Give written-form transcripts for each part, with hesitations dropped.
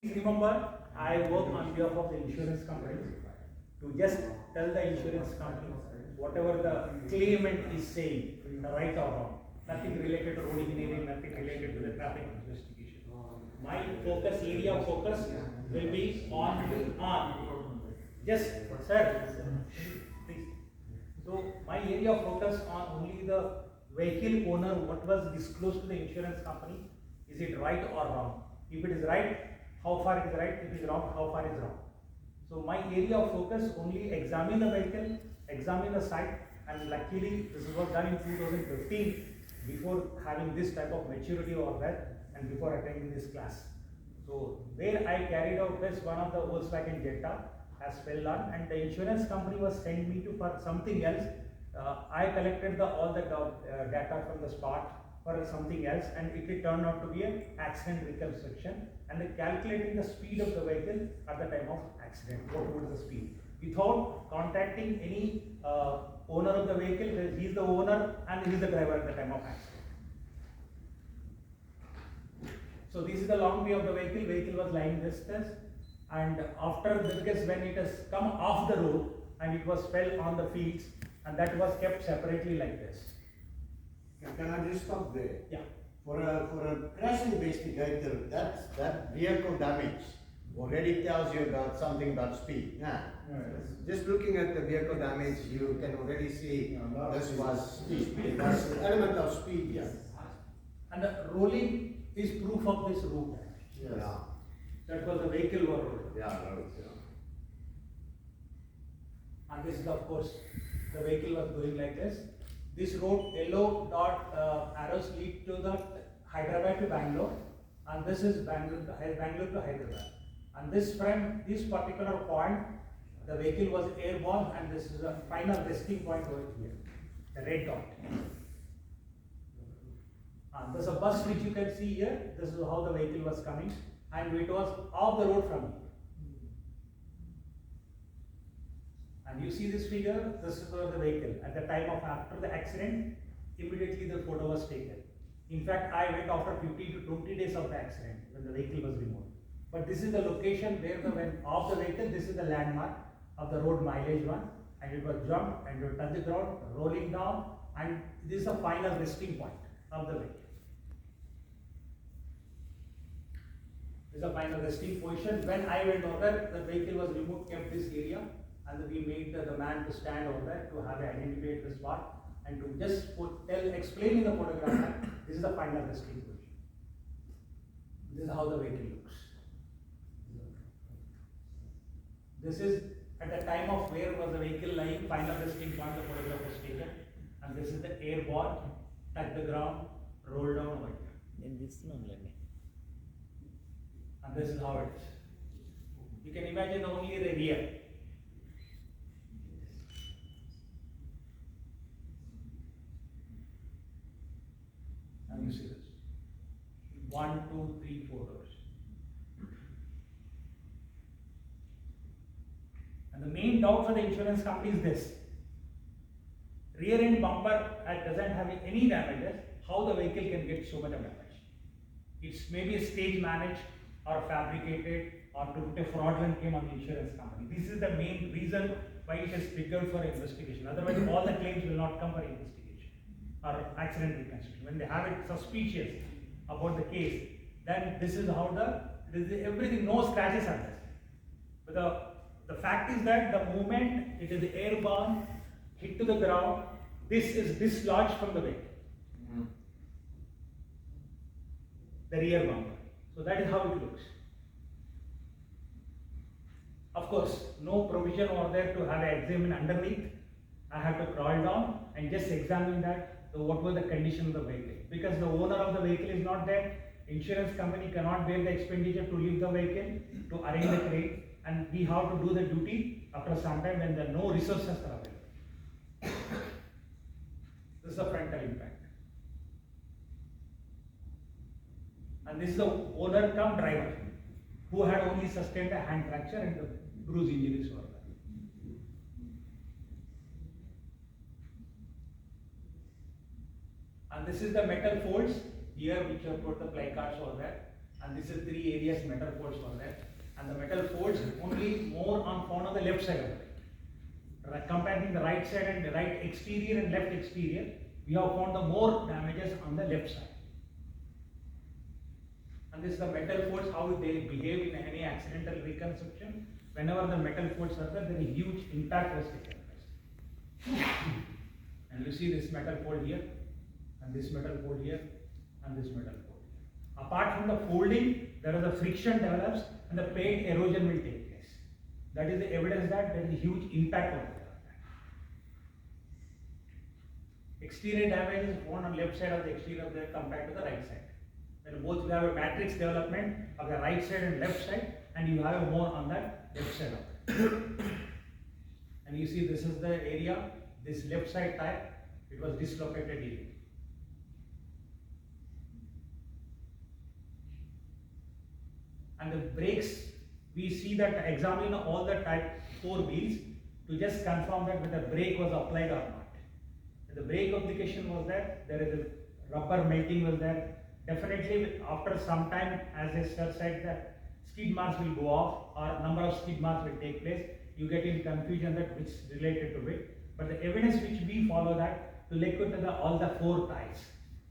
Remember, I work on behalf of the insurance companies to just tell the insurance company whatever the claimant is saying, right or wrong. Nothing related to road engineering, nothing related to the traffic investigation. My focus, area of focus will be on just, sir, please. So my area of focus on only the vehicle owner, what was disclosed to the insurance company, is it right or wrong? If it is right, how far it is right? If it is wrong, how far is wrong? So my area of focus only examine the vehicle, examine the site, and luckily this was done in 2015 before having this type of maturity or that and before attending this class. So where I carried out this, one of the Volkswagen Jetta has fell on, and the insurance company was sent me to for something else. I collected all the data from the spot for something else, and it turned out to be an accident reconstruction and calculating the speed of the vehicle at the time of accident. What was the speed? Without contacting any owner of the vehicle, he is the owner and he is the driver at the time of accident. So this is the long way of the vehicle. Vehicle was lying this, and after the, because when it has come off the road and it was fell on the fields, and that was kept separately like this. Can I just stop there? Yeah. For a crash investigator, that vehicle damage already tells you about something about speed. Yeah. Just looking at the vehicle damage, you can already see this was speed. There's an element of speed here. And the rolling is proof of this route. Yes. Yeah. That was the vehicle were rolled. Yeah, roads, yeah. And this is, of course, the vehicle was going like this. This road, yellow dot arrows lead to the Hyderabad to Bangalore, and this is Bangalore to Hyderabad. And this from this particular point, the vehicle was airborne, and this is a final resting point over here, the red dot. And there's a bus which you can see here. This is how the vehicle was coming, and it was off the road from here. And you see this figure, this is the vehicle. At the time of after the accident, immediately the photo was taken. In fact, I went after 15 to 20 days of the accident when the vehicle was removed. But this is the location where when off the vehicle, this is the landmark of the road mileage one, and it was jumped and it touched the ground, rolling down, and this is the final resting point of the vehicle. This is the final resting position. When I went over, the vehicle was removed, kept this area, and we made the man to stand over there to have identified the spot and to just explain in the photograph that this is the final resting position. This is how the vehicle looks. This is at the time of where was the vehicle lying, final resting point, the photograph was taken, and this is the airborne, touch the ground, roll down over here. In this one, And this is how it is. You can imagine only the rear. And you see this. 1, 2, 3 photos. And the main doubt for the insurance company is this. Rear end bumper doesn't have any damages. How the vehicle can get so much of damage? It's maybe stage managed or fabricated or to put a fraudulent claim on the insurance company. This is the main reason why it is triggered for investigation. Otherwise, all the claims will not come for investigation or accident reconstruction. When they have it suspicious about the case, then this is how everything, no scratches are there. But the fact is that the moment it is airborne, hit to the ground, this is dislodged from the vehicle. The rear bumper. So that is how it looks. Of course, no provision over there to have an examine underneath. I have to crawl down and just examine that, what was the condition of the vehicle. Because the owner of the vehicle is not there, insurance company cannot bear the expenditure to leave the vehicle, to arrange the crane, and we have to do the duty after some time when there are no resources are available. This is the frontal impact. And this is the owner cum driver who had only sustained a hand fracture and the bruise injuries were there. And this is the metal folds here which have put the placards over there, and this is 3 areas metal folds were there. and the metal folds only more on found on the left side of the bike. Comparing the right side and the right exterior and left exterior, we have found the more damages on the left side. And this is the metal folds, how they behave in any accidental reconstruction. Whenever the metal folds are there, a huge impact was taken place. And you see this metal fold here, and this metal fold here, and this metal fold here. Apart from the folding, there is a friction develops and the paint erosion will take place. That is the evidence that there is a huge impact on there. Exterior damage is found on left side of the exterior of the compared to the right side. Then both you have a matrix development of the right side and left side, and you have more on that left side of it. And you see this is the area, this left side tire, it was dislocated here. And the brakes, we see that examine all the type 4 wheels to just confirm that whether brake was applied or not. If the brake application was there is a rubber melting was there. Definitely after some time, as a sir said, that skid marks will go off or number of skid marks will take place. You get in confusion that which is related to it. But the evidence which we follow that to look into all the 4 tires.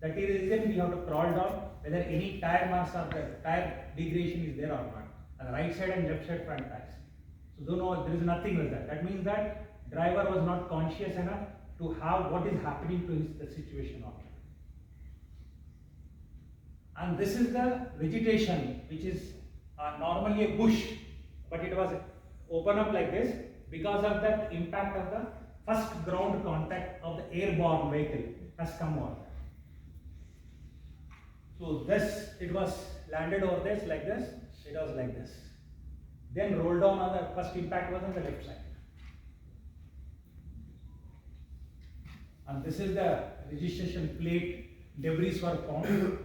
That is the reason we have to crawl down whether any tire marks are there, tire degradation is there or not. And the right side and left side front tires. So don't know, there is nothing like that. That means that driver was not conscious enough to have what is happening to the situation of it. And this is the vegetation, which is normally a bush, but it was open up like this because of that impact of the first ground contact of the airborne vehicle has come on. So this, it was landed over this like this, it was like this. Then rolled down on the first impact was on the left side. And this is the registration plate, debris were found.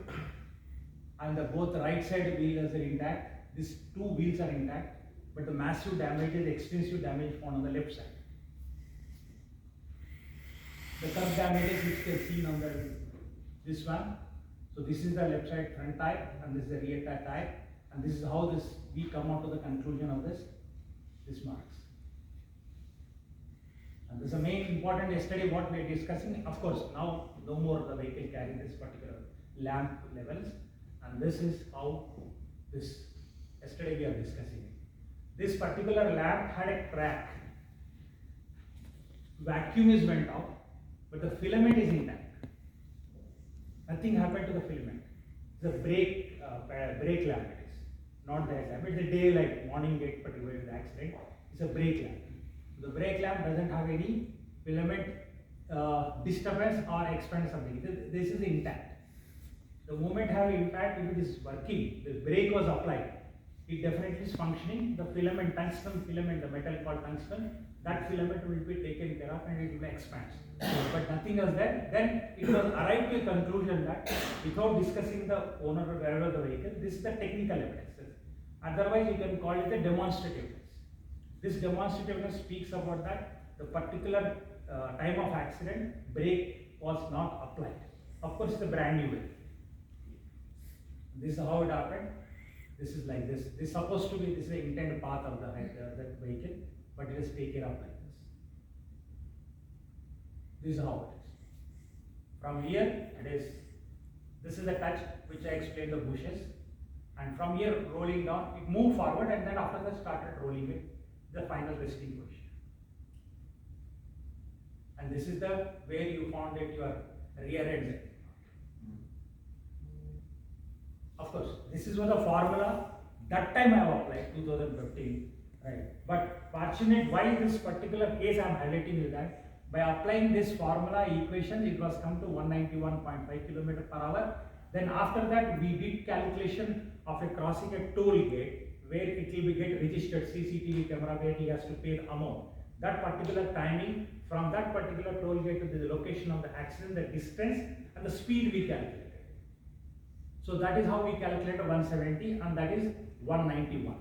And the both right side wheels are intact, these 2 wheels are intact, but the massive damage is extensive damage found on the left side. The curb damages which you can see on this one. So this is the left side front tire and this is the rear tire, and this is how we come out to the conclusion of this marks. And this is the main important yesterday what we are discussing. Of course, now no more the vehicle carrying this particular lamp levels. And this is how yesterday we are discussing it. This particular lamp had a crack. Vacuum is went out, but the filament is intact. Nothing happened to the filament. The brake lamp it is, not that lamp. It's a daylight, morning gate particularly the accident. It's a brake lamp. The brake lamp doesn't have any filament disturbance or expand something. This is intact. The moment have impact, if it is working, the brake was applied, it definitely is functioning. The filament, tungsten filament, the metal called tungsten, that filament will be taken care of and it will expand. But nothing else there. Then it was arrived to a conclusion that without discussing the owner or driver of the vehicle, this is the technical evidence. Otherwise, you can call it the demonstrative evidence. This demonstrative evidence speaks about that the particular time of accident, brake was not applied. Of course, it's a brand new vehicle. This is how it happened. This is like this. This is supposed to be, this is the intended path of that vehicle, but it is taken up like this. This is how it is. From here, this is the touch which I explained the bushes. And from here, rolling down, it moved forward and then after that started rolling it, the final resting position. And this is the where you found that your rear end. Of course, this is what the formula that time I have applied, 2015, right? But fortunate, why this particular case I am highlighting is that by applying this formula equation, it was come to 191.5 km/h. Then after that, we did calculation of a crossing a toll gate where it will be get registered CCTV camera where he has to pay the amount. That particular timing from that particular toll gate to the location of the accident, the distance and the speed we calculated. So that is how we calculate 170 and that is 191.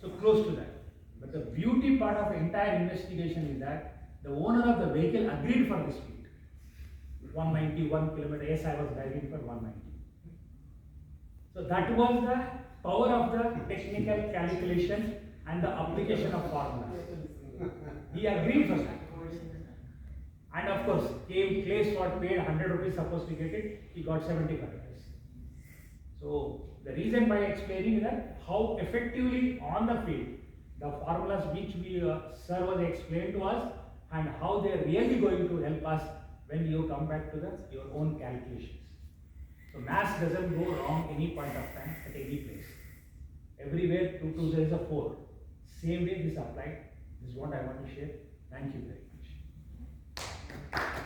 So close to that. But the beauty part of the entire investigation is that the owner of the vehicle agreed for the speed. 191 km, yes, I was driving for 190. So that was the power of the technical calculation and the application of formulas. He agreed for that. And of course, Clay Sword paid 100 rupees supposed to get it, he got 75 rupees. So the reason by explaining that how effectively on the field the formulas which we sir was explained to us and how they are really going to help us when you come back to your own calculations. So maths doesn't go wrong any point of time at any place. Everywhere 2 2 there is a 4. Same way this applied. This is what I want to share. Thank you very much.